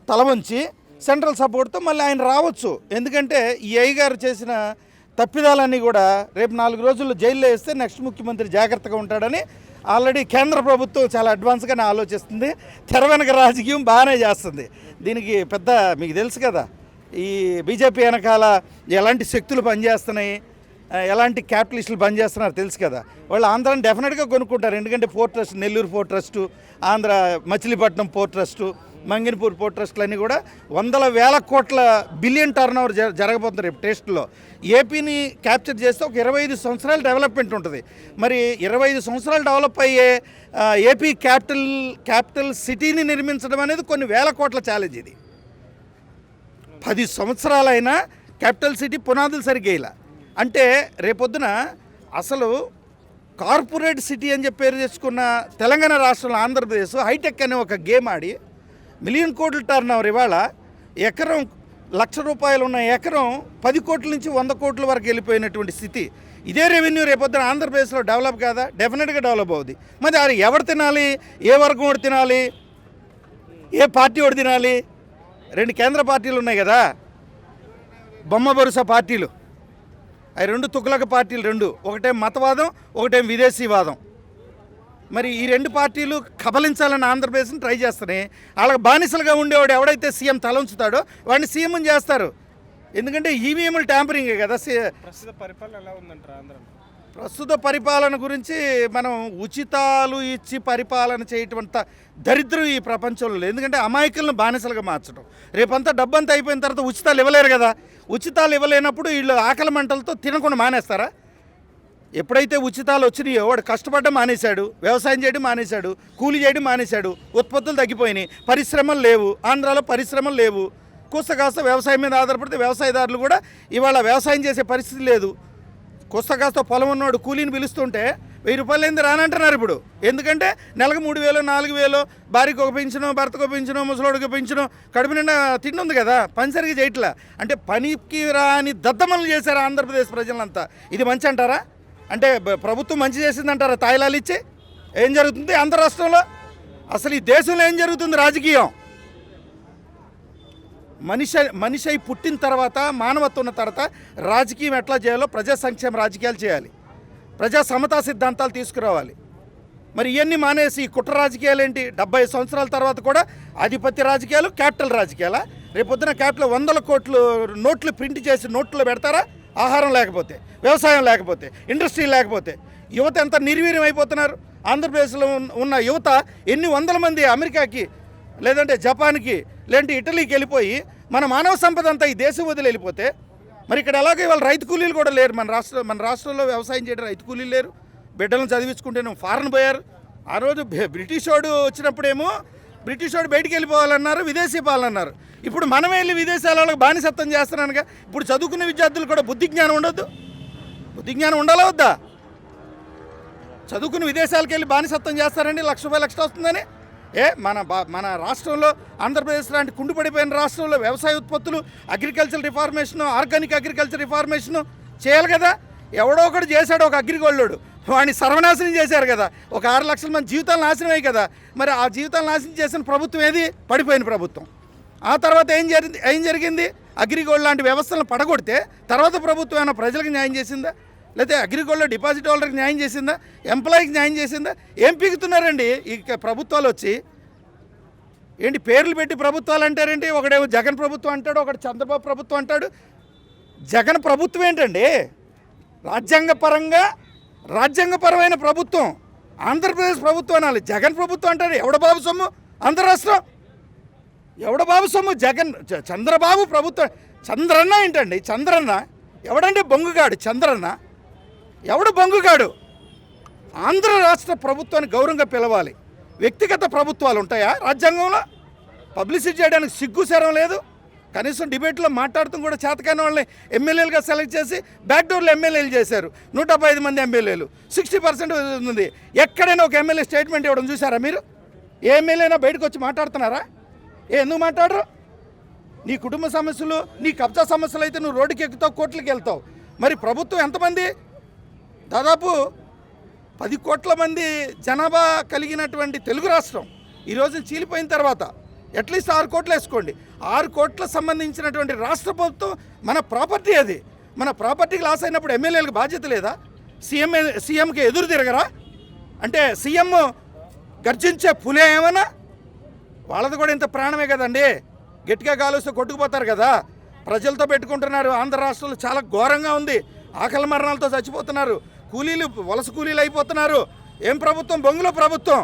తల వంచి సెంట్రల్ సపోర్ట్తో మళ్ళీ ఆయన రావచ్చు. ఎందుకంటే ఈ అయ్యగారు చేసిన తప్పిదాలన్నీ కూడా రేపు 4 రోజుల్లో జైల్లో వేస్తే నెక్స్ట్ ముఖ్యమంత్రి జాగ్రత్తగా ఉంటాడని ఆల్రెడీ కేంద్ర ప్రభుత్వం చాలా అడ్వాన్స్గానే ఆలోచిస్తుంది. తెర వెనక రాజకీయం బాగానే చేస్తుంది. దీనికి పెద్ద మీకు తెలుసు కదా, ఈ బీజేపీ వెనకాల ఎలాంటి శక్తులు పనిచేస్తున్నాయి, ఎలాంటి క్యాపిటలిస్టులు పనిచేస్తున్నారు తెలుసు కదా. వాళ్ళు ఆంధ్రాని డెఫినెట్గా కొనుక్కుంటారు. ఎందుకంటే port trust, Nellore port trust, Andhra Machilipatnam port trust, Manginapur port ట్రస్టులన్నీ కూడా వందల వేల కోట్ల బిలియన్ టర్న్ ఓవర్ జరగబోతుంది రేపు టెస్ట్లో. ఏపీని క్యాప్చర్ చేస్తే ఒక 25 సంవత్సరాలు డెవలప్మెంట్ ఉంటుంది. మరి 25 సంవత్సరాలు డెవలప్ అయ్యే ఏపీ క్యాపిటల్ సిటీని నిర్మించడం అనేది కొన్ని వేల కోట్ల ఛాలెంజ్. ఇది 10 సంవత్సరాలైనా క్యాపిటల్ సిటీ పునాదులు సరిగ్గా ఇలా అంటే రేపొద్దున అసలు కార్పొరేట్ సిటీ అని చెప్పి పేరు తెచ్చుకున్న తెలంగాణ రాష్ట్రంలో ఆంధ్రప్రదేశ్ హైటెక్ అనే ఒక గేమ్ ఆడి మిలియన్ కోట్ల టర్న్ ఓవర్ ఇవాళ ఎకరం ₹1,00,000 ఉన్న ఎకరం 10 కోట్ల నుంచి 100 కోట్ల వరకు వెళ్ళిపోయినటువంటి స్థితి. ఇదే రెవెన్యూ రేపొద్దున ఆంధ్రప్రదేశ్లో డెవలప్ కాదా? డెఫినెట్గా డెవలప్ అవుద్ది. మరి అది ఎవరు తినాలి? ఏ వర్గం వాడు తినాలి? ఏ పార్టీ వాడు తినాలి? 2 కేంద్ర పార్టీలు ఉన్నాయి కదా, బొమ్మ బరుస పార్టీలు. అవి 2 తుగ్లక పార్టీలు, 2 ఒకటే మతవాదం, ఒకటే విదేశీవాదం. మరి ఈ 2 పార్టీలు కబలించాలని ఆంధ్రప్రదేశ్ని ట్రై చేస్తున్నాయి. వాళ్ళకి బానిసలుగా ఉండేవాడు ఎవడైతే సీఎం తల ఉంచుతాడో వాడిని సీఎం చేస్తారు. ఎందుకంటే ఈవీఎంలు ట్యాంపరింగే కదా. ప్రస్తుత పరిపాలన ఎలా ఉందంటారు ఆంధ్ర? ప్రస్తుత పరిపాలన గురించి మనం ఉచితాలు ఇచ్చి పరిపాలన చేయటం దరిద్రం ఈ ప్రపంచంలో లేదు. ఎందుకంటే అమాయకులను బానిసలుగా మార్చడం. రేపంతా డబ్బంతా అయిపోయిన తర్వాత ఉచితాలు ఇవ్వలేరు కదా. ఉచితాలు ఇవ్వలేనప్పుడు వీళ్ళు ఆకలి మంటలతో తినకుండా మానేస్తారా? ఎప్పుడైతే ఉచితాలు వచ్చినాయో వాడు కష్టపడడం మానేశాడు, వ్యవసాయం చేయడం మానేశాడు, కూలి చేయడం మానేశాడు, ఉత్పత్తులు తగ్గిపోయినాయి, పరిశ్రమలు లేవు. ఆంధ్రాలో పరిశ్రమలు లేవు. కూస్తకాస్త వ్యవసాయం మీద ఆధారపడితే వ్యవసాయదారులు కూడా ఇవాళ వ్యవసాయం చేసే పరిస్థితి లేదు. కూస్తకాస్త పొలం ఉన్నవాడు కూలీని పిలుస్తుంటే 1000 రూపాయలు ఏంది రానంటున్నారు ఇప్పుడు. ఎందుకంటే నెలకు 3000, 4000, భార్యకు ఒక పెంచను, భర్తకు పెంచను, ముసలోడికి పెంచను, కడుపు నిండా తిండి ఉంది కదా, పని సరిగ్గా చేయట్లా. అంటే పనికి రాని దద్దమలు చేశారు ఆంధ్రప్రదేశ్ ప్రజలంతా. ఇది మంచి అంటారా? అంటే ప్రభుత్వం మంచి చేసిందంటారా? తాయిలాలు ఇచ్చి ఏం జరుగుతుంది ఆంధ్ర రాష్ట్రంలో? అసలు ఈ దేశంలో ఏం జరుగుతుంది? రాజకీయం. మనిషి అయి పుట్టిన తర్వాత, మానవత్వం ఉన్న తర్వాత రాజకీయం ఎట్లా చేయాలో ప్రజా సంక్షేమ రాజకీయాలు చేయాలి, ప్రజా సమతా సిద్ధాంతాలు తీసుకురావాలి. మరి ఇవన్నీ మానేసి కుట్ర రాజకీయాలు ఏంటి? 70 సంవత్సరాల తర్వాత కూడా ఆధిపత్య రాజకీయాలు, క్యాపిటల్ రాజకీయాలా? రేపొద్దున క్యాపిటల్ 100 కోట్లు నోట్లు ప్రింట్ చేసి నోట్లో పెడతారా? ఆహారం లేకపోతే, వ్యవసాయం లేకపోతే, ఇండస్ట్రీ లేకపోతే యువత ఎంత నిర్వీర్యం అయిపోతున్నారు. ఆంధ్రప్రదేశ్లో ఉన్న యువత ఎన్ని వందల మంది అమెరికాకి, లేదంటే జపాన్కి, లేదంటే ఇటలీకి వెళ్ళిపోయి మన మానవ సంపద అంతా ఈ దేశం వదిలి వెళ్ళిపోతే మరి ఇక్కడ ఎలాగో ఇవాళ రైతు కూలీలు కూడా లేరు. మన రాష్ట్రంలో వ్యవసాయం చేయడం రైతు కూలీలు లేరు. బిడ్డలను చదివించుకుంటేనే ఫారెన్ పోయారు. ఆ రోజు బ్రిటిష్ వాడు వచ్చినప్పుడేమో బ్రిటిష్ వాడు బయటికి వెళ్ళిపోవాలన్నారు, విదేశీ పాలన్నారు. ఇప్పుడు మనమే వెళ్ళి విదేశాలకు బానిసత్వం చేస్తున్నానుగా. ఇప్పుడు చదువుకునే విద్యార్థులు కూడా బుద్ధి జ్ఞానం ఉండొద్దు? బుద్ధి జ్ఞానం ఉండాలా వద్దా? చదువుకుని విదేశాలకు వెళ్ళి బానిసత్వం చేస్తారండి, ₹1,00,000 ఎక్స్ట్రా వస్తుందని. మన రాష్ట్రంలో ఆంధ్రప్రదేశ్ లాంటి కుండిపడిపోయిన రాష్ట్రంలో వ్యవసాయ ఉత్పత్తులు, అగ్రికల్చర్ రిఫార్మేషను, ఆర్గానిక్ అగ్రికల్చర్ రిఫార్మేషను చేయాలి కదా. ఎవడో ఒకటి చేశాడు ఒక అగ్రిగోల్డ్, వాడిని సర్వనాశనం చేశారు కదా. ఒక 6 లక్షల మంది జీవితాలు నాశనం అయ్యాయి కదా. మరి ఆ జీవితాలు నాశనం చేసిన ప్రభుత్వం ఏది? పడిపోయిన ప్రభుత్వం. ఆ తర్వాత ఏం జరిగింది? అగ్రిగోల్డ్ లాంటి వ్యవస్థలను పడగొడితే తర్వాత ప్రభుత్వం ఏమైనా ప్రజలకు న్యాయం చేసిందా? లేకపోతే అగ్రిగోల్డ్లో డిపాజిట్ హోల్డర్కి న్యాయం చేసిందా? ఎంప్లాయీకి న్యాయం చేసిందా? ఏం పీకుతున్నారండి ఈ ప్రభుత్వాలు వచ్చి? ఏంటి పేర్లు పెట్టి ప్రభుత్వాలు అంటారేంటి? ఒకడేమో జగన్ ప్రభుత్వం అంటాడు, ఒకటి చంద్రబాబు ప్రభుత్వం అంటాడు. జగన్ ప్రభుత్వం ఏంటండి? రాజ్యాంగపరమైన ప్రభుత్వం ఆంధ్రప్రదేశ్ ప్రభుత్వం అనాలి. జగన్ ప్రభుత్వం అంటారు. ఎవడ బాబు సొమ్ము ఆంధ్ర రాష్ట్రం? ఎవడ బాబు సొమ్ము? జగన్, చంద్రబాబు ప్రభుత్వం. చంద్రన్న ఏంటండి? చంద్రన్న ఎవడంటే? బొంగుగాడు చంద్రన్న. ఎవడు బొంగుగాడు? ఆంధ్ర రాష్ట్ర ప్రభుత్వాన్ని గౌరవంగా పిలవాలి. వ్యక్తిగత ప్రభుత్వాలు ఉంటాయా రాజ్యాంగంలో? పబ్లిసిటీ చేయడానికి సిగ్గుశరం లేదు. కనీసం డిబేట్లో మాట్లాడుతూ కూడా చేతకాని వాళ్ళని ఎమ్మెల్యేలుగా సెలెక్ట్ చేసి బ్యాక్డోర్లో ఎమ్మెల్యేలు చేశారు. 175 మంది ఎమ్మెల్యేలు, 60% ఉంది. ఎక్కడైనా ఒక ఎమ్మెల్యే స్టేట్మెంట్ ఇవ్వడం చూసారా మీరు? ఏ ఎమ్మెల్యేనా బయటకు వచ్చి మాట్లాడుతున్నారా? ఎందుకు మాట్లాడరు? నీ కుటుంబ సమస్యలు, నీ కబ్జా సమస్యలు అయితే నువ్వు రోడ్డుకి ఎక్కుతావు, కోర్టులకు వెళ్తావు. మరి ప్రభుత్వం ఎంతమంది? దాదాపు 10 కోట్ల మంది జనాభా కలిగినటువంటి తెలుగు రాష్ట్రం ఈరోజు చీలిపోయిన తర్వాత అట్లీస్ట్ 6 కోట్లు వేసుకోండి. 6 కోట్లకు సంబంధించినటువంటి రాష్ట్ర ప్రభుత్వం మన ప్రాపర్టీ అది. మన ప్రాపర్టీకి లాస్ అయినప్పుడు ఎమ్మెల్యేలకు బాధ్యత లేదా? సీఎంకి ఎదురు తిరగరా? అంటే సీఎం గర్జించే పులే ఏమన్నా? వాళ్ళది కూడా ఇంత ప్రాణమే కదండి. గట్టిగా కాలుస్తే కొట్టుకుపోతారు కదా. ప్రజలతో పెట్టుకుంటున్నారు. ఆంధ్ర రాష్ట్రంలో చాలా ఘోరంగా ఉంది. ఆకలి మరణాలతో చచ్చిపోతున్నారు. కూలీలు వలస కూలీలు అయిపోతున్నారు. ఏం ప్రభుత్వం? బొంగులో ప్రభుత్వం.